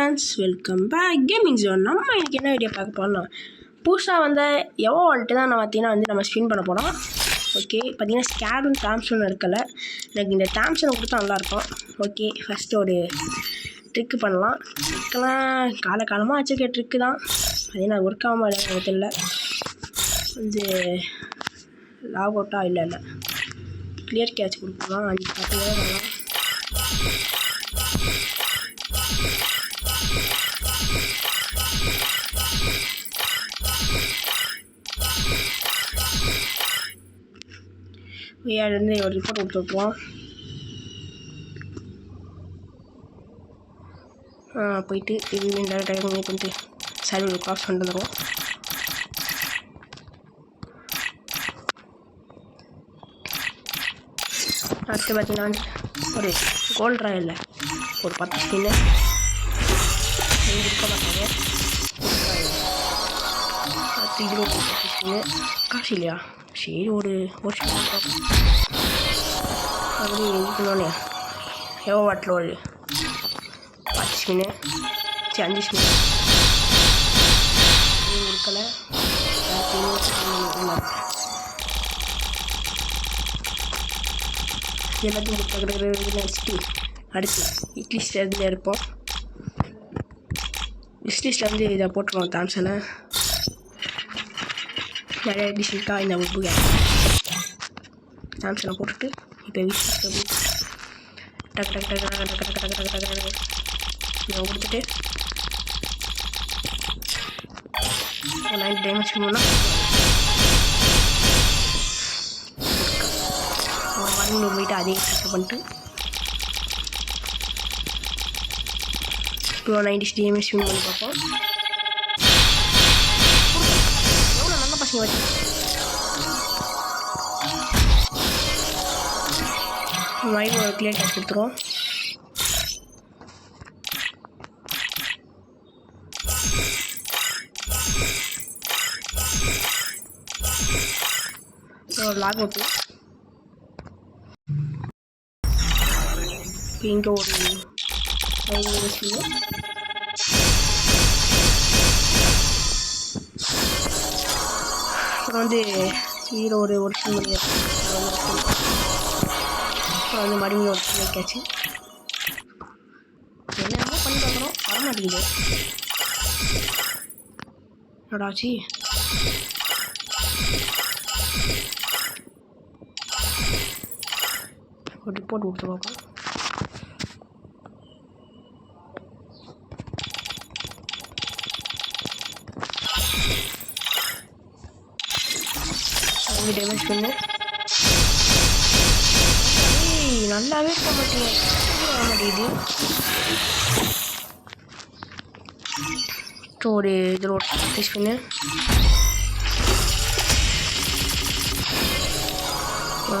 Friends, welcome back gaming zone. நம்ம இன்றைக்கி என்ன வீடியோ பார்க்க போகிறோம், புதுசாக வந்து எவ்வளோ வந்துட்டு தான் பார்த்தீங்கன்னா நம்ம ஸ்பின் பண்ண போகிறோம். ஓகே, பார்த்தீங்கன்னா ஸ்கேடும் தாம்சன் இருக்கல. எனக்கு இந்த தாம்சனை கொடுத்தா நல்லாயிருக்கும். ஓகே, ஃபஸ்ட்டு ஒரு ட்ரிக்கு பண்ணலாம். ட்ரிக்கெல்லாம் காலகாலமாக வச்சுருக்க ட்ரிக்கு தான். அதே நான் ஒர்க் ஆகாமல் எனக்கு தெரியல. வந்து லாக் அவுட்டாக இல்லை கிளியர் கேட்ச் கொடுக்கலாம். 5-10 பண்ணலாம். ஏழுலேருந்து ஒரு ரிப்போர்ட் கொடுத்துருப்போம். போயிட்டு இந்த டைம் பண்ணிட்டு சரி கிராஸ் பண்ணிட்டு அடுத்து பார்த்தீங்கன்னா ஒரு கோல்ட் ராயில் ஒரு 10 ஸ்பின்னு இருக்க மாட்டாங்க. அடுத்து 20 ஸ்பின்னு காசு இல்லையா? சரி, ஒரு ஸ்பின் அப்படி இருக்கணும்னே எவ்வளோ வாட்டில் ஒரு 10 ஸ்பின்னு 5 ஸ்பின் இருக்கலை. எல்லாத்தையும் வச்சுட்டு அடுத்து விஷ்லிஸ்ட்டில் இருந்து இருப்போம். விஷ்லிஸ்ட்டில் வந்து இதை போட்டுருவோம். தாம்சனை நிறைய டிஷ்ஷுக்காக இந்த புக்கு தாம்சனை போட்டுட்டு இப்போ விஷ்லிஸ்ட்டில் போய் டக்கு டக்கு டக்கு டக்கு டக்கு டக்கு டக்கு டக்கு இதை கொடுத்துட்டு 9 டைமண்ட்ஸ் போனால் ஒரு 100 போயிட்டு அதே செக் பண்ணிட்டு 290 டிஎம்எஸ் வின் பண்ணி பார்ப்போம். எவ்வளோ நல்ல பசங்க வச்சு மைண்ட் ஒரு கிளியர் கேட்ச் கொடுத்துருவோம். லாக் அவுட்டு இங்கே ஒரு அப்புறம் வந்து ஹீரோ ஒரு ஸ்பின் பண்ணி அப்புறம் வந்து மறுபடியும் ஒரு ஸ்பின் கேட்ச்சு. என்னென்னமோ பண்ணி பார்க்குறோம், வரமாட்டேங்குது. என்னடாச்சு? ஒரு ரிப்போர்ட் கொடுத்து பார்ப்போம். டேமேஜ் பண்ணு நல்லாவே இருக்க மாட்டேங்குது. ஒரு இதில் ஒரு டெஸ்ட் பண்ணு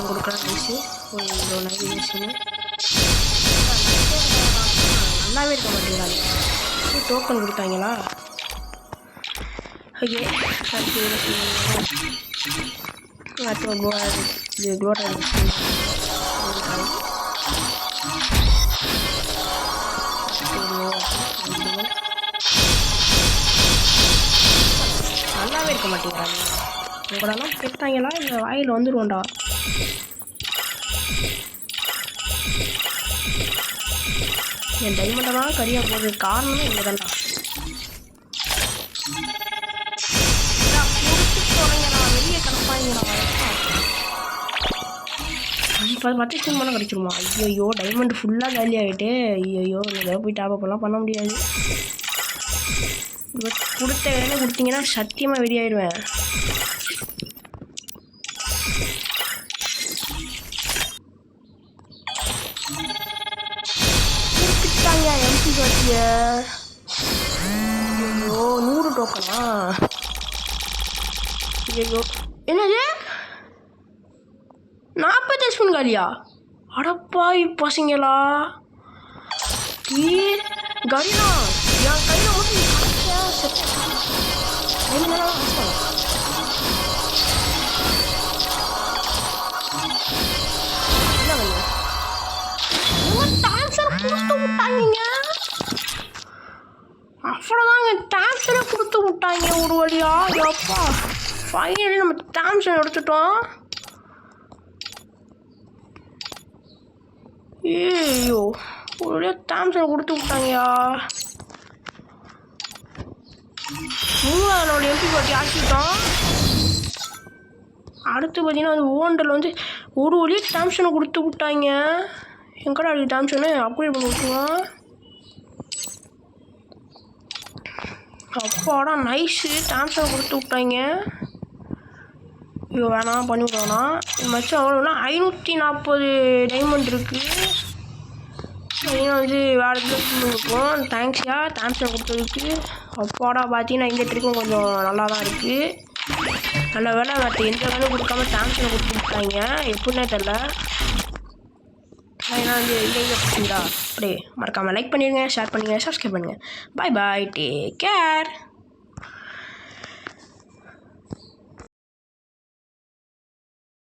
கொடுக்கலாம். பேசி ஒரு 9 பண்ணு நல்லாவே இருக்க மாட்டேங்கிறாங்க. டோக்கன் கொடுத்தாங்களா? ஓகே, அடுத்து இது குளோட்டல் நல்லாவே இருக்க மாட்டேங்கிறாங்க. உங்களெல்லாம் பெற்றாங்களா இல்லை வாயில் வந்துடுவோண்டா? என் டைமண்டெல்லாம் கரியாக போகுது. காரணமே இங்கே தான்டா. வெளியே கிடப்பாங்கடா. 10 ஸ்பின் பண்ண கிடச்சிருமா? ஐயோ, டைமண்ட் ஃபுல்லாக காலி ஆகிட்டு. ஐயோ, நீங்கள் போய் டாப் அப்பெல்லாம் பண்ண முடியாது. கொடுத்த வேலை கொடுத்தீங்கன்னா சத்தியமாக வெறியாயிடுவேன். எம்பி காட்டிய ஐயோ 100 டோக்கனா? ஐயோ, என்னது 40 ஸ்பின் காலியா? அடப்பாய் பசங்களா, கரினா என் கையில் மட்டும் அவ்வளோதாங்க டாம்சனை கொடுத்து விட்டாங்க ஒரு வழியா. எப்பா ஃபைனலி நம்ம டாம்சன் எடுத்துட்டோம். ஐயோ ஒரு வழியாக டாம்சனை கொடுத்து விட்டாங்கயா. 3வது எம்பி பாட்டி ஆக்கிட்டோம். அடுத்து பார்த்தீங்கன்னா அது ஓண்டல் வந்து ஒரு வழியாக டாம்சனை கொடுத்து விட்டாங்க. எங்கடா அது டாம்சனு அப்கிரேட் பண்ணி விட்டுருவோம். அப்பாடா நைஸு டாம்சனை கொடுத்து விட்டாங்க. ஐயோ வேணாம் பண்ணி விட்டோம்னா மச்சம் அவ்வளோனா 540 டைமண்ட் இருக்குது. பார்த்தீங்கன்னா வந்து வேறு இதில் இருக்கும். தேங்க்ஸ்யா டாம்சனை கொடுத்ததுக்கு. அப்பாடா பார்த்தீங்கன்னா இந்த ட்ரிக்கும் கொஞ்சம் நல்லா தான் இருக்குது. நல்ல வேலை மற்ற எந்த வேலையும் கொடுக்காம டாம்சனை கொடுத்து விட்டாங்க. எப்படின்னே தெரில. ஏன்னா வந்து இந்த அப்படியே மறக்காமல் லைக் பண்ணிடுங்க, ஷேர் பண்ணுங்கள், சப்ஸ்கிரைப் பண்ணுங்கள். பாய் பாய், டேக் கேர்.